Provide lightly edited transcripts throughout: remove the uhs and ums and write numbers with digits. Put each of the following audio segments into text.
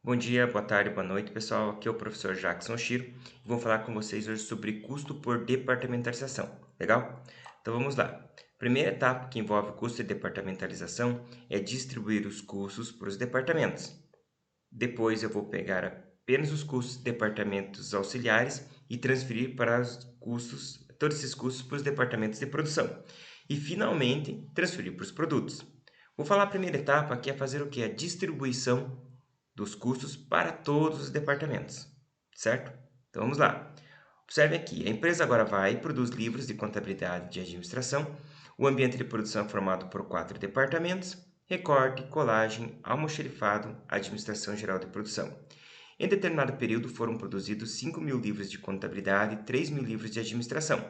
Bom dia, boa tarde, boa noite, pessoal. Aqui é o professor Jackson Shiro e vou falar com vocês hoje sobre custo por departamentalização. Legal? Então vamos lá. Primeira etapa que envolve custo de departamentalização é distribuir os custos para os departamentos. Depois eu vou pegar apenas os custos de departamentos auxiliares e transferir para os custos, todos esses custos para os departamentos de produção. E finalmente transferir para os produtos. Vou falar a primeira etapa, que é fazer o que? A distribuição dos custos para todos os departamentos, certo? Então vamos lá. Observe aqui, a empresa agora vai e produz livros de contabilidade e de administração. O ambiente de produção é formado por 4 departamentos: recorte, colagem, almoxarifado, administração geral de produção. Em determinado período foram produzidos 5.000 livros de contabilidade e 3.000 livros de administração.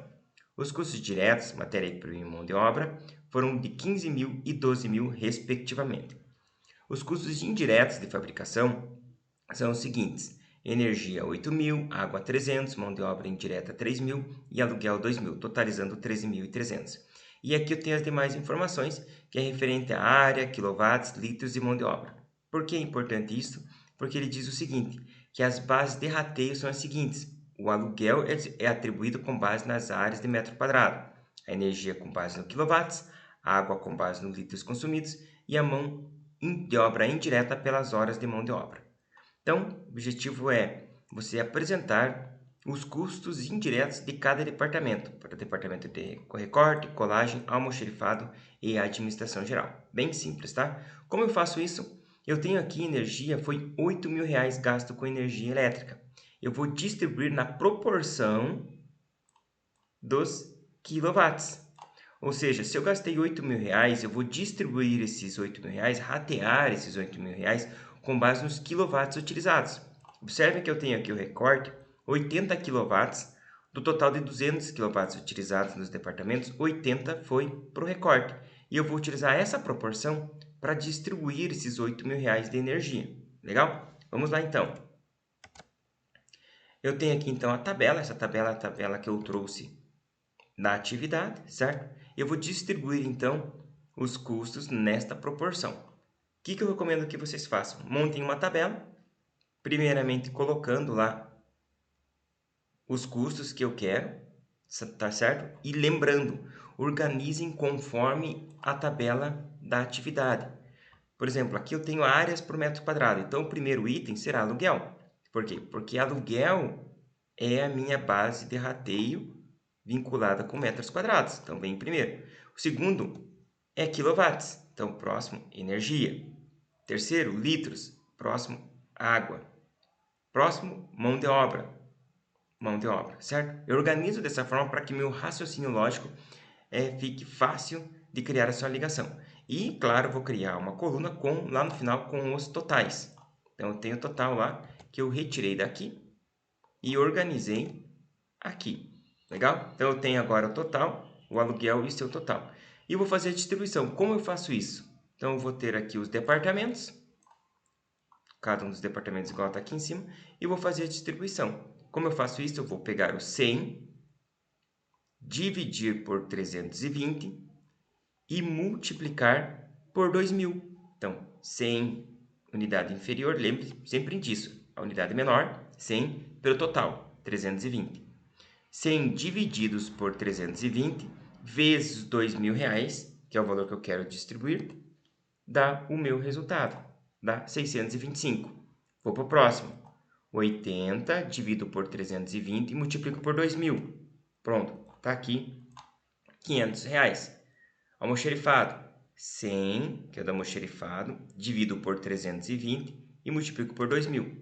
Os custos diretos, matéria-prima e mão de obra, foram de 15.000 e 12.000, respectivamente. Os custos indiretos de fabricação são os seguintes: energia 8.000, água 300, mão de obra indireta 3.000 e aluguel 2.000, totalizando 13.300. E aqui eu tenho as demais informações, que é referente à área, quilowatts, litros e mão de obra. Por que é importante isso? Porque ele diz o seguinte, que as bases de rateio são as seguintes: o aluguel é atribuído com base nas áreas de metro quadrado, a energia com base no quilowatts, a água com base nos litros consumidos e a mão de obra indireta pelas horas de mão de obra. Então, o objetivo é você apresentar os custos indiretos de cada departamento, para o departamento de recorte, colagem, almoxarifado e administração geral. Bem simples, tá? Como eu faço isso? Eu tenho aqui energia, foi R$ 8.000 gasto com energia elétrica. Eu vou distribuir na proporção dos quilowatts. Ou seja, se eu gastei R$ 8.000, eu vou distribuir esses R$ 8.000, ratear esses R$ 8.000 com base nos quilowatts utilizados. Observe que eu tenho aqui o recorte, 80 quilowatts, do total de 200 quilowatts utilizados nos departamentos, 80 foi para o recorte. E eu vou utilizar essa proporção para distribuir esses R$ 8.000 de energia. Legal? Vamos lá então. Eu tenho aqui então a tabela, essa tabela é a tabela que eu trouxe da atividade, certo? Eu vou distribuir, então, os custos nesta proporção. O que eu recomendo que vocês façam? Montem uma tabela, primeiramente colocando lá os custos que eu quero, tá certo? E lembrando, organizem conforme a tabela da atividade. Por exemplo, aqui eu tenho áreas por metro quadrado, então o primeiro item será aluguel. Por quê? Porque aluguel é a minha base de rateio vinculada com metros quadrados, então vem primeiro. O segundo é quilowatts, então próximo, energia. Terceiro, litros, próximo, água. Próximo, mão de obra, certo? Eu organizo dessa forma para que meu raciocínio lógico fique fácil de criar essa ligação. E, claro, vou criar uma coluna lá no final com os totais. Então, eu tenho o total lá que eu retirei daqui e organizei aqui. Legal? Então, eu tenho agora o total, o aluguel e seu total. E vou fazer a distribuição. Como eu faço isso? Então, eu vou ter aqui os departamentos, cada um dos departamentos igual está aqui em cima, e vou fazer a distribuição. Como eu faço isso? Eu vou pegar o 100, dividir por 320 e multiplicar por 2.000. Então, 100 unidade inferior, lembre sempre disso. A unidade menor, 100 pelo total, 320. 100 divididos por 320 vezes R$ 2.000, que é o valor que eu quero distribuir, dá o meu resultado, dá 625. Vou para o próximo. 80 divido por 320 e multiplico por 2.000. Pronto, está aqui R$ 500. Almoxarifado, 100, que é do almoxarifado, divido por 320 e multiplico por 2.000.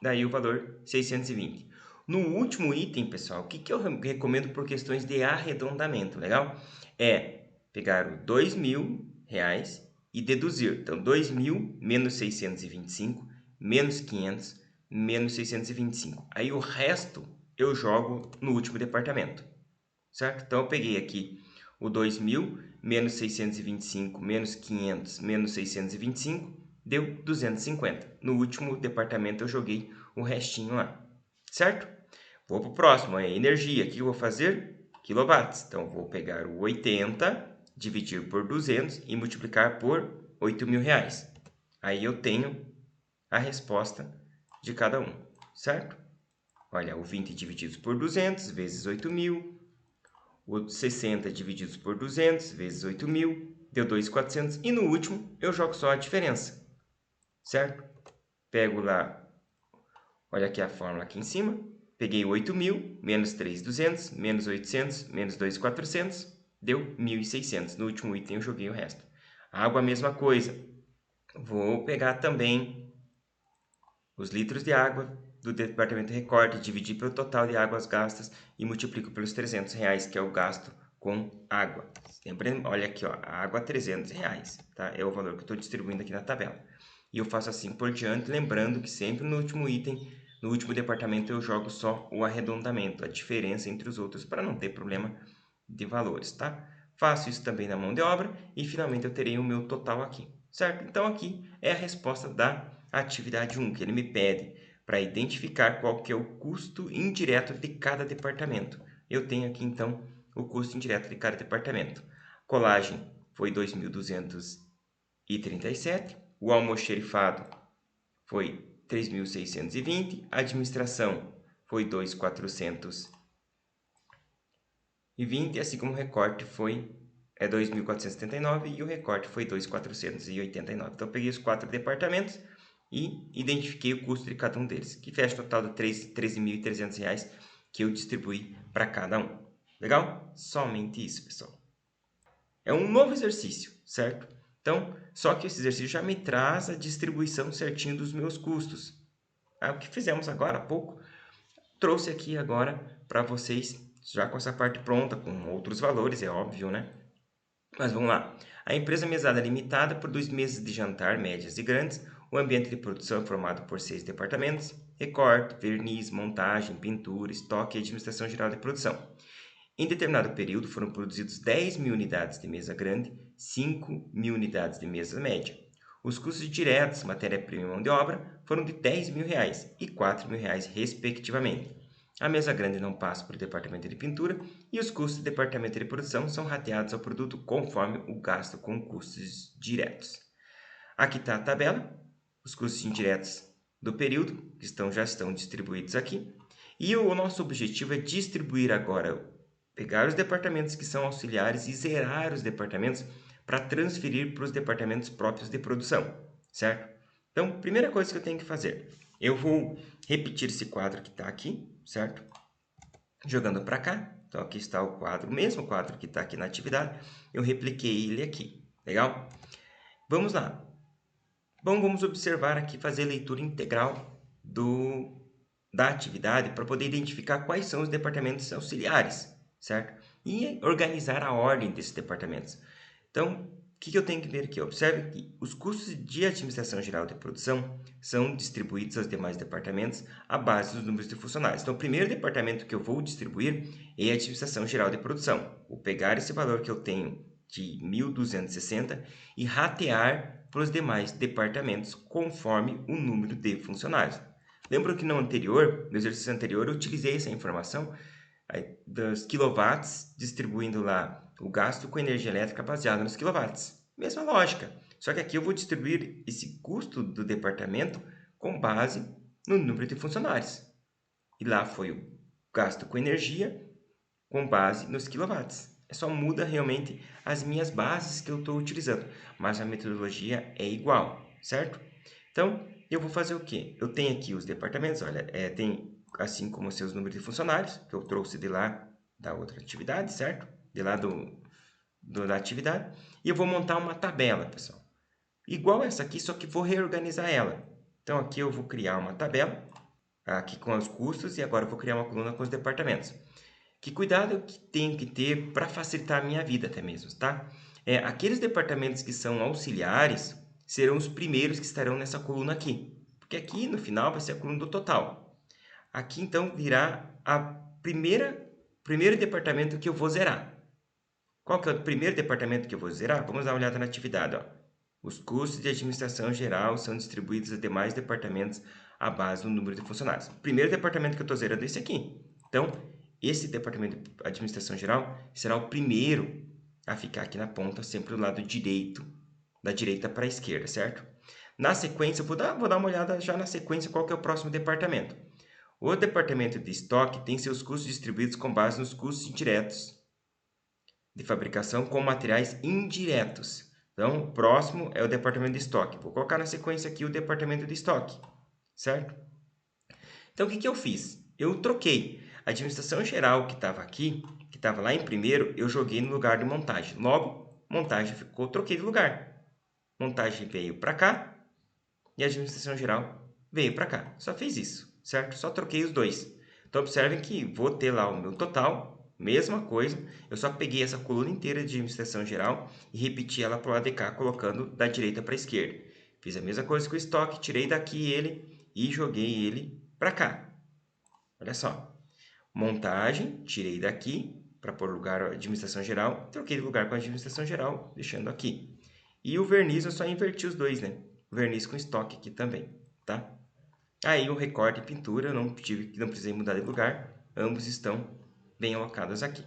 Daí o valor 620. No último item, pessoal, o que eu recomendo por questões de arredondamento, legal? É pegar o R$ 2.000 e deduzir. Então, 2.000 menos 625, menos 500, menos 625. Aí o resto eu jogo no último departamento, certo? Então, eu peguei aqui o 2.000 menos 625, menos 500, menos 625, deu 250. No último departamento eu joguei o restinho lá, certo? Vou para o próximo, é energia. O que eu vou fazer? Quilowatts. Então, vou pegar o 80, dividir por 200 e multiplicar por R$ 8.000. Aí eu tenho a resposta de cada um, certo? Olha, o 20 divididos por 200 vezes 8.000, o 60 divididos por 200 vezes 8.000, deu 2.400. E no último, eu jogo só a diferença, certo? Pego lá, olha aqui a fórmula aqui em cima. Peguei 8.000, menos 3.200, menos 800, menos 2.400, deu 1.600. No último item eu joguei o resto. Água, a mesma coisa. Vou pegar também os litros de água do departamento recorte, dividir pelo total de águas gastas e multiplico pelos R$300, que é o gasto com água. Sempre, olha aqui, ó, a água R$300, tá? É o valor que eu estou distribuindo aqui na tabela. E eu faço assim por diante, lembrando que sempre no último item, no último departamento, eu jogo só o arredondamento, a diferença entre os outros, para não ter problema de valores, tá? Faço isso também na mão de obra e finalmente eu terei o meu total aqui, certo? Então aqui é a resposta da atividade 1, que ele me pede para identificar qual que é o custo indireto de cada departamento. Eu tenho aqui então o custo indireto de cada departamento. Colagem foi 2.237, o almoxerifado foi 3.620, administração foi 2.420, assim como o recorte foi 2.479 e o recorte foi 2.489. Então, eu peguei os 4 departamentos e identifiquei o custo de cada um deles, que fecha o total de R$13.300 que eu distribuí para cada um. Legal? Somente isso, pessoal. É um novo exercício, certo? Então, só que esse exercício já me traz a distribuição certinho dos meus custos. O que fizemos agora há pouco, trouxe aqui agora para vocês, já com essa parte pronta, com outros valores, é óbvio, né? Mas vamos lá. A empresa mesada limitada produz mesas de jantar médias e grandes. O ambiente de produção é formado por 6 departamentos: recorte, verniz, montagem, pintura, estoque e administração geral de produção. Em determinado período foram produzidos 10.000 unidades de mesa grande, 5.000 unidades de mesa média. Os custos diretos, matéria-prima e mão de obra, foram de R$10.000 e R$4.000, respectivamente. A mesa grande não passa para o departamento de pintura e os custos do departamento de produção são rateados ao produto conforme o gasto com custos diretos. Aqui está a tabela, os custos indiretos do período, que já estão distribuídos aqui. E o nosso objetivo é distribuir agora, pegar os departamentos que são auxiliares e zerar os departamentos para transferir para os departamentos próprios de produção, certo? Então, primeira coisa que eu tenho que fazer, eu vou repetir esse quadro que está aqui, certo? Jogando para cá, então aqui está o quadro, o mesmo quadro que está aqui na atividade, eu repliquei ele aqui, legal? Vamos lá. Bom, vamos observar aqui, fazer a leitura integral da atividade para poder identificar quais são os departamentos auxiliares, certo? E organizar a ordem desses departamentos. Então, o que eu tenho que ver aqui? Observe que os custos de administração geral de produção são distribuídos aos demais departamentos à base dos números de funcionários. Então, o primeiro departamento que eu vou distribuir é a administração geral de produção. Vou pegar esse valor que eu tenho de 1.260 e ratear para os demais departamentos conforme o número de funcionários. Lembra que no exercício anterior, eu utilizei essa informação dos quilowatts, distribuindo lá o gasto com energia elétrica baseado nos quilowatts. Mesma lógica, só que aqui eu vou distribuir esse custo do departamento com base no número de funcionários. E lá foi o gasto com energia com base nos quilowatts. Só muda realmente as minhas bases que eu estou utilizando, mas a metodologia é igual, certo? Então, eu vou fazer o quê? Eu tenho aqui os departamentos, olha, tem assim como os seus números de funcionários, que eu trouxe de lá da outra atividade, certo? De lá da atividade. E eu vou montar uma tabela, pessoal. Igual essa aqui, só que vou reorganizar ela. Então, aqui eu vou criar uma tabela, aqui com os custos, e agora eu vou criar uma coluna com os departamentos. Que cuidado eu tenho que ter para facilitar a minha vida até mesmo, tá? Aqueles departamentos que são auxiliares serão os primeiros que estarão nessa coluna aqui. Porque aqui no final vai ser a coluna do total. Aqui então virá primeiro departamento que eu vou zerar. Qual que é o primeiro departamento que eu vou zerar? Vamos dar uma olhada na atividade. Ó. Os custos de administração geral são distribuídos aos demais departamentos à base do número de funcionários. O primeiro departamento que eu estou zerando é esse aqui. Então, esse departamento de administração geral será o primeiro a ficar aqui na ponta, sempre do lado direito, da direita para a esquerda, certo? Na sequência, vou dar uma olhada já na sequência qual que é o próximo departamento. O departamento de estoque tem seus custos distribuídos com base nos custos indiretos de fabricação com materiais indiretos. Então, o próximo é o departamento de estoque. Vou colocar na sequência aqui o departamento de estoque, certo? Então, o que que eu fiz? Eu troquei. A administração geral que estava aqui, que estava lá em primeiro, eu joguei no lugar de montagem. Logo, montagem ficou, troquei de lugar. Montagem veio para cá e a administração geral veio para cá. Só fiz isso, certo? Só troquei os dois. Então, observem que vou ter lá o meu total, mesma coisa. Eu só peguei essa coluna inteira de administração geral e repeti ela para o ADK, colocando da direita para a esquerda. Fiz a mesma coisa com o estoque, tirei daqui ele e joguei ele para cá. Olha só. Montagem, tirei daqui para pôr lugar a administração geral, troquei de lugar com a administração geral, deixando aqui. E o verniz eu só inverti os dois, né? Verniz com estoque aqui também, tá? Aí o recorte e pintura, eu não precisei mudar de lugar, ambos estão bem alocados aqui.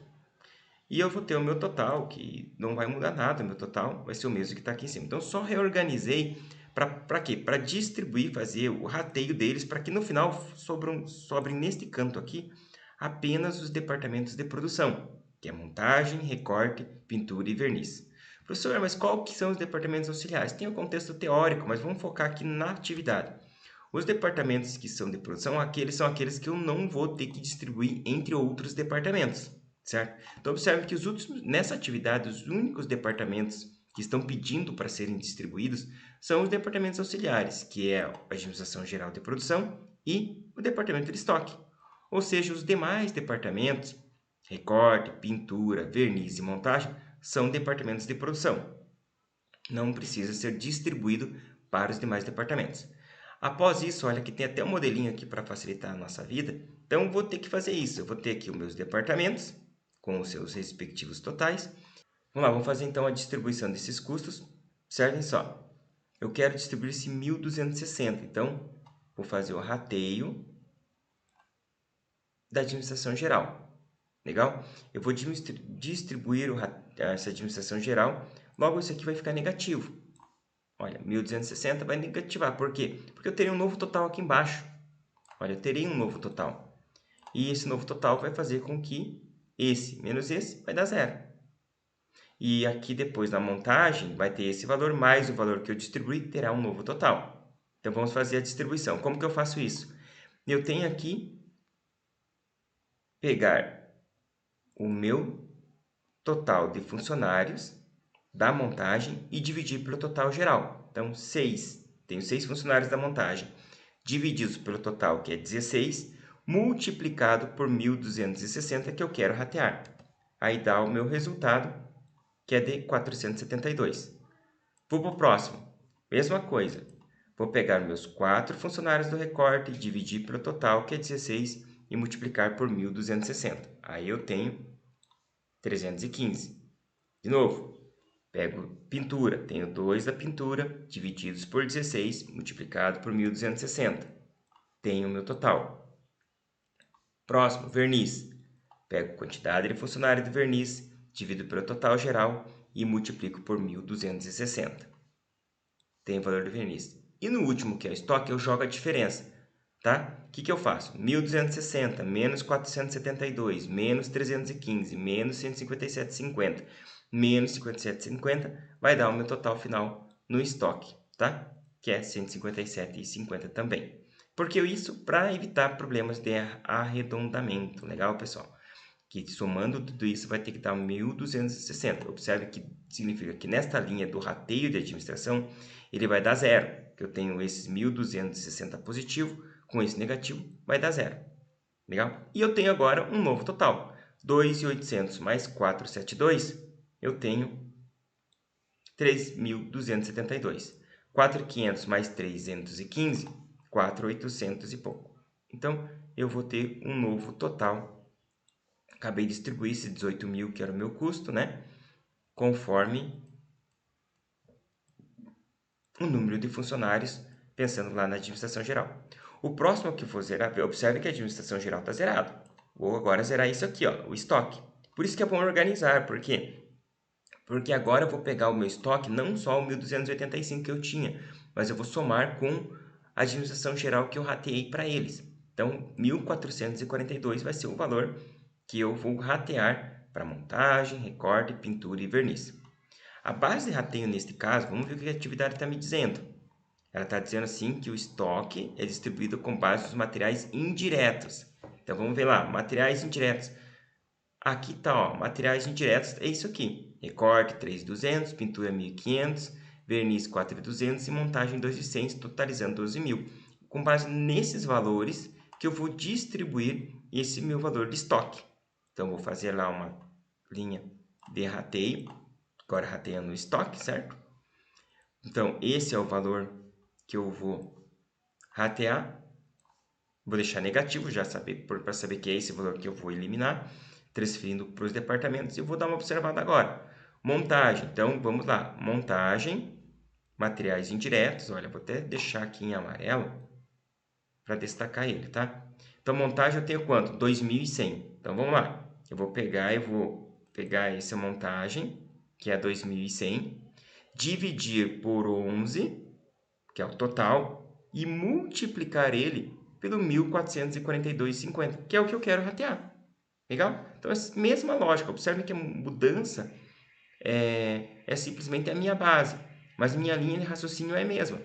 E eu vou ter o meu total, que não vai mudar nada, o meu total vai ser o mesmo que está aqui em cima. Então, só reorganizei para quê? Para distribuir, fazer o rateio deles, para que no final sobrem neste canto aqui apenas os departamentos de produção, que é montagem, recorte, pintura e verniz. Professor, mas qual que são os departamentos auxiliares? Tem o contexto teórico, mas vamos focar aqui na atividade. Os departamentos que são de produção, são aqueles que eu não vou ter que distribuir entre outros departamentos, certo? Então, observe que nessa atividade, os únicos departamentos que estão pedindo para serem distribuídos são os departamentos auxiliares, que é a Administração Geral de Produção e o Departamento de Estoque. Ou seja, os demais departamentos, recorte, pintura, verniz e montagem, são departamentos de produção. Não precisa ser distribuído para os demais departamentos. Após isso, olha que tem até um modelinho aqui para facilitar a nossa vida. Então, vou ter que fazer isso. Eu vou ter aqui os meus departamentos, com os seus respectivos totais. Vamos lá, vamos fazer então a distribuição desses custos. Observem só. Eu quero distribuir esse 1.260. Então, vou fazer o rateio da administração geral. Legal? Eu vou distribuir essa administração geral. Logo, isso aqui vai ficar negativo. Olha, 1.260 vai negativar. Por quê? Porque eu terei um novo total aqui embaixo. Olha, eu terei um novo total. E esse novo total vai fazer com que esse menos esse vai dar zero. E aqui depois na montagem vai ter esse valor mais o valor que eu distribuí, terá um novo total. Então, vamos fazer a distribuição. Como que eu faço isso? Eu tenho aqui pegar o meu total de funcionários da montagem e dividir pelo total geral. Então, 6. Tenho 6 funcionários da montagem, divididos pelo total, que é 16, multiplicado por 1.260, que eu quero ratear. Aí dá o meu resultado, que é de 472. Vou para o próximo. Mesma coisa. Vou pegar meus 4 funcionários do recorte, dividir pelo total, que é 16, e multiplicar por 1.260. Aí eu tenho 315. De novo, pego pintura, tenho 2 da pintura, divididos por 16, multiplicado por 1.260. Tenho o meu total. Próximo, verniz. Pego a quantidade de funcionários de verniz, divido pelo total geral e multiplico por 1.260. Tenho o valor do verniz. E no último, que é o estoque, eu jogo a diferença. Tá? O que eu faço? 1.260 menos 472 menos 315 menos 157,50 menos 57,50 vai dar o meu total final no estoque, tá? Que é 157,50 também. Porque isso para evitar problemas de arredondamento, legal, pessoal? Que somando tudo isso vai ter que dar 1.260. Observe que significa que nesta linha do rateio de administração, ele vai dar zero, que eu tenho esses 1.260 positivo, com esse negativo vai dar zero. Legal? E eu tenho agora um novo total. 2.800 mais 472, eu tenho 3.272. 4.500 mais 315, 4.800 e pouco. Então, eu vou ter um novo total. Acabei de distribuir esse 18.000, que era o meu custo, né? Conforme o número de funcionários, pensando lá na administração geral. O próximo que eu vou zerar, observe que a administração geral está zerada. Vou agora zerar isso aqui, ó, o estoque. Por isso que é bom organizar, por quê? Porque agora eu vou pegar o meu estoque, não só o 1.285 que eu tinha, mas eu vou somar com a administração geral que eu rateei para eles. Então, 1.442 vai ser o valor que eu vou ratear para montagem, recorte, pintura e verniz. A base de rateio neste caso, vamos ver o que a atividade está me dizendo. Ela está dizendo assim que o estoque é distribuído com base nos materiais indiretos. Então, vamos ver lá, materiais indiretos. Aqui está, ó, materiais indiretos, é isso aqui. Recorte 3.200, pintura 1.500, verniz 4.200 e montagem 2.100, totalizando 12.000. Com base nesses valores que eu vou distribuir esse meu valor de estoque. Então, vou fazer lá uma linha de rateio, agora rateando o estoque, certo? Então, esse é o valor que eu vou ratear. Vou deixar negativo, já para saber que é esse valor que eu vou eliminar, transferindo para os departamentos, e vou dar uma observada agora. Montagem, então vamos lá, montagem, materiais indiretos, olha, vou até deixar aqui em amarelo para destacar ele, tá? Então, montagem eu tenho quanto? 2.100. Então, vamos lá, eu vou pegar essa montagem, que é 2.100, dividir por 11, que é o total, e multiplicar ele pelo 1.442,50, que é o que eu quero ratear. Legal? Então, essa mesma lógica. Observe que a mudança é simplesmente a minha base, mas minha linha de raciocínio é a mesma.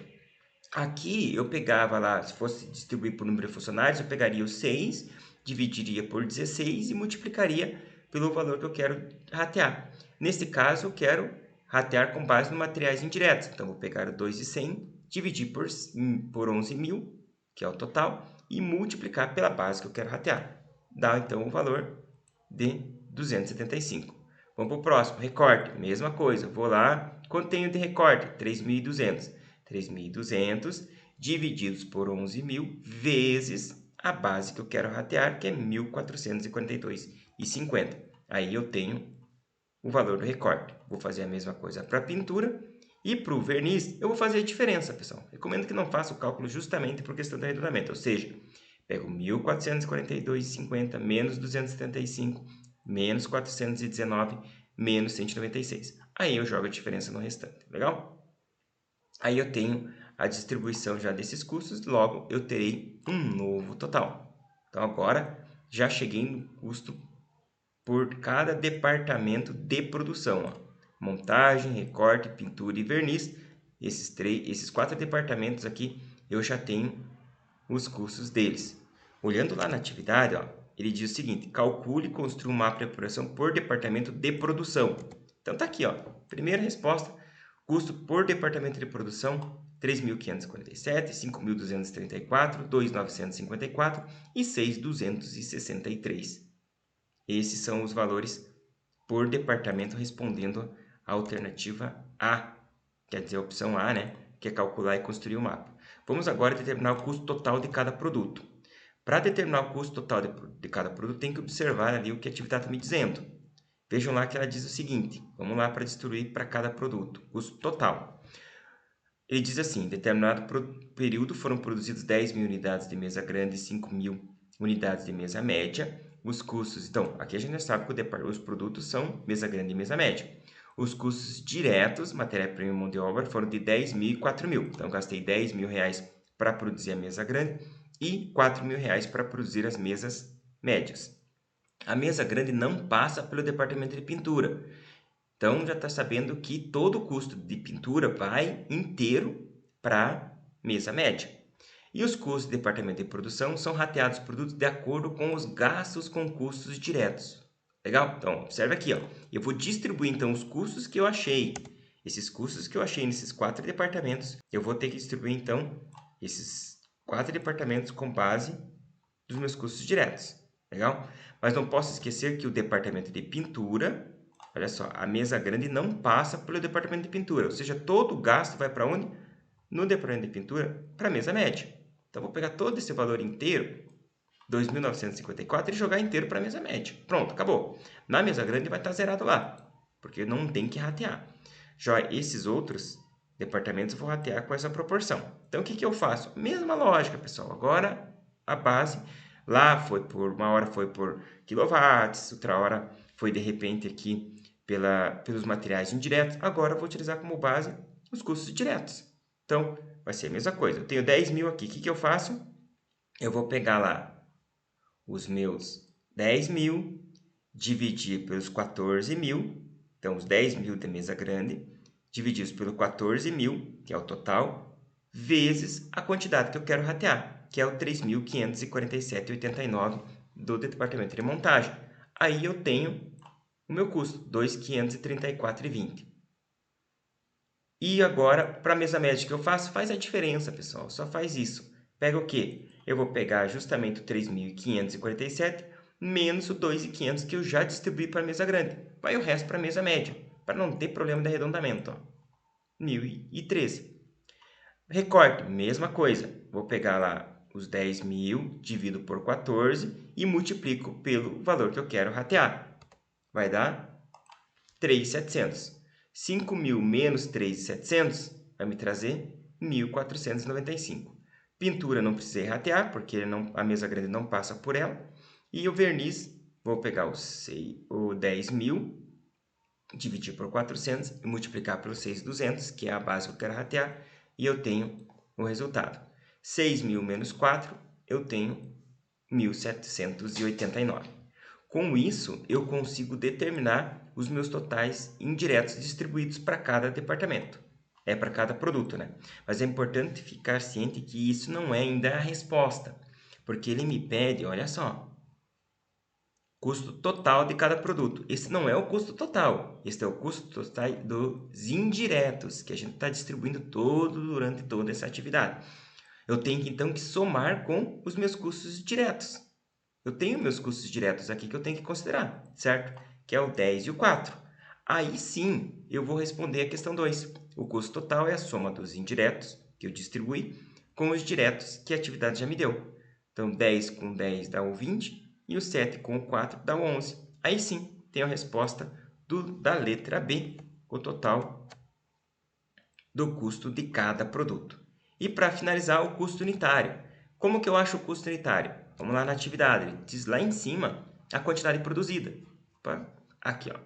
Aqui, eu pegava lá, se fosse distribuir por número de funcionários, eu pegaria o 6, dividiria por 16 e multiplicaria pelo valor que eu quero ratear. Nesse caso, eu quero ratear com base nos materiais indiretos. Então, vou pegar o 2.100, dividir por 11.000, que é o total, e multiplicar pela base que eu quero ratear. Dá, então, o valor de 275. Vamos para o próximo, recorte, mesma coisa. Vou lá, quanto tenho de recorte? 3.200. 3.200 divididos por 11.000 vezes a base que eu quero ratear, que é 1.442,50. Aí eu tenho o valor do recorte. Vou fazer a mesma coisa para a pintura. E para o verniz, eu vou fazer a diferença, pessoal. Recomendo que não faça o cálculo justamente por questão do arredondamento. Ou seja, pego 1.442,50 menos 275, menos 419, menos 196. Aí eu jogo a diferença no restante. Legal? Aí eu tenho a distribuição já desses custos, logo eu terei um novo total. Então, agora já cheguei no custo por cada departamento de produção. Ó. Montagem, recorte, pintura e verniz. Esses 4 departamentos aqui, eu já tenho os custos deles. Olhando lá na atividade, ó, ele diz o seguinte, calcule e construa um mapa de apuração por departamento de produção. Então, tá aqui, ó, primeira resposta, custo por departamento de produção, 3.547, 5.234, 2.954 e 6.263. Esses são os valores por departamento respondendo à alternativa A, quer dizer, a opção A, né? Que é calcular e construir o mapa. Vamos agora determinar o custo total de cada produto. Para determinar o custo total de cada produto, tem que observar ali o que a atividade está me dizendo. Vejam lá que ela diz o seguinte, vamos lá para distribuir para cada produto, custo total. Ele diz assim, em determinado período foram produzidas 10.000 unidades de mesa grande e 5.000 unidades de mesa média. Os custos, então, aqui a gente já sabe que os produtos são mesa grande e mesa média. Os custos diretos, matéria-prima e mão de obra, foram de 10.000 e 4.000. Então, gastei 10.000 reais para produzir a mesa grande e 4.000 reais para produzir as mesas médias. A mesa grande não passa pelo departamento de pintura. Então, já está sabendo que todo o custo de pintura vai inteiro para a mesa média. E os custos do departamento de produção são rateados produtos de acordo com os gastos com custos diretos. Legal? Então, observe aqui, ó. Eu vou distribuir, então, os custos que eu achei. Esses custos que eu achei nesses 4 departamentos, eu vou ter que distribuir, então, esses 4 departamentos com base dos meus custos diretos. Legal? Mas não posso esquecer que o departamento de pintura, olha só, a mesa grande não passa pelo departamento de pintura. Ou seja, todo o gasto vai para onde? No departamento de pintura, para a mesa média. Então, vou pegar todo esse valor inteiro, 2.954, e jogar inteiro para a mesa média. Pronto, acabou. Na mesa grande vai estar zerado lá, porque não tem que ratear. Já esses outros departamentos eu vou ratear com essa proporção. Então, o que eu faço? Mesma lógica, pessoal. Agora, a base, lá foi por, uma hora foi por quilowatts, outra hora foi, de repente, aqui pelos materiais indiretos. Agora, eu vou utilizar como base os custos diretos. Então, vai ser a mesma coisa. Eu tenho 10 mil aqui. O que eu faço? Eu vou pegar lá os meus 10 mil, dividir pelos 14 mil. Então, os 10 mil da mesa grande, divididos pelo 14 mil, que é o total, vezes a quantidade que eu quero ratear, que é o 3.547,89 do departamento de montagem. Aí eu tenho o meu custo, R$ 2.534,20. E agora, para a mesa média que eu faço, faz a diferença, pessoal. Só faz isso. Pega o quê? Eu vou pegar justamente o 3.547 menos o 2.500 que eu já distribuí para a mesa grande. Vai o resto para a mesa média, para não ter problema de arredondamento. Ó. 1.013. Recorte, mesma coisa. Vou pegar lá os 10 mil, divido por 14 e multiplico pelo valor que eu quero ratear. Vai dar 3.700. 5 mil menos 3.700 vai me trazer 1.495. Pintura não precisei ratear, porque a mesa grande não passa por ela. E o verniz, vou pegar o 10 mil, dividir por 400 e multiplicar pelo 6.200, que é a base que eu quero ratear, e eu tenho o resultado. 6 mil menos 4, eu tenho 1.789. Com isso, eu consigo determinar os meus totais indiretos distribuídos para cada departamento. É para cada produto, né? Mas é importante ficar ciente que isso não é ainda a resposta, porque ele me pede, olha só, custo total de cada produto. Esse não é o custo total, esse é o custo total dos indiretos, que a gente está distribuindo durante toda essa atividade. Eu tenho então que somar com os meus custos diretos. Eu tenho meus custos diretos aqui que eu tenho que considerar, certo? Que é o 10 e o 4. Aí sim, eu vou responder a questão 2. O custo total é a soma dos indiretos que eu distribuí com os diretos que a atividade já me deu. Então, 10 com 10 dá o 20 e o 7 com o 4 dá o 11. Aí sim, tenho a resposta da letra B, o total do custo de cada produto. E para finalizar, o custo unitário. Como que eu acho o custo unitário? Vamos lá na atividade. Ele diz lá em cima a quantidade produzida. Opa, aqui, ó.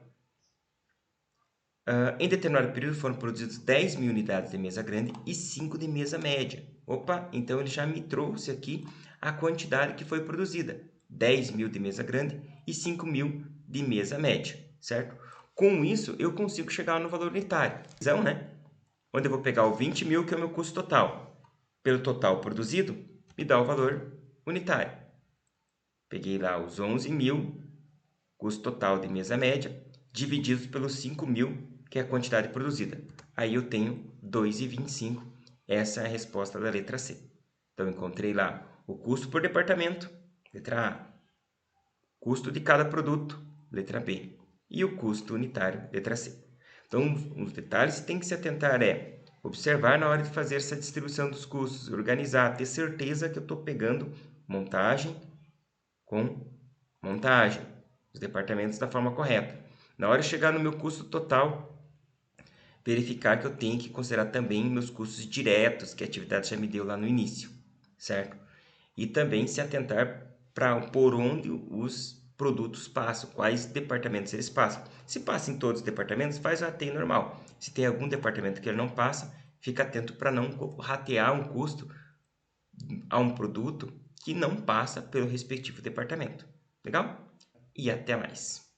Em determinado período foram produzidas 10 mil unidades de mesa grande e 5 de mesa média. Opa, então ele já me trouxe aqui a quantidade que foi produzida. 10 mil de mesa grande e 5 mil de mesa média, certo? Com isso, eu consigo chegar no valor unitário. Então, né? Onde eu vou pegar o 20 mil, que é o meu custo total. Pelo total produzido, me dá o valor unitário. Peguei lá os 11 mil, custo total de mesa média, divididos pelos 5 mil, que é a quantidade produzida. Aí eu tenho 2,25. Essa é a resposta da letra C. Então, encontrei lá o custo por departamento, letra A. Custo de cada produto, letra B. E o custo unitário, letra C. Então, os detalhes que tem que se atentar é observar na hora de fazer essa distribuição dos custos, organizar, ter certeza que eu estou pegando montagem com montagem, os departamentos da forma correta. Na hora de chegar no meu custo total, verificar que eu tenho que considerar também meus custos diretos, que a atividade já me deu lá no início, certo? E também se atentar para por onde os produtos passam, quais departamentos eles passam. Se passa em todos os departamentos, faz o rateio normal. Se tem algum departamento que ele não passa, fica atento para não ratear um custo a um produto que não passa pelo respectivo departamento. Legal? E até mais!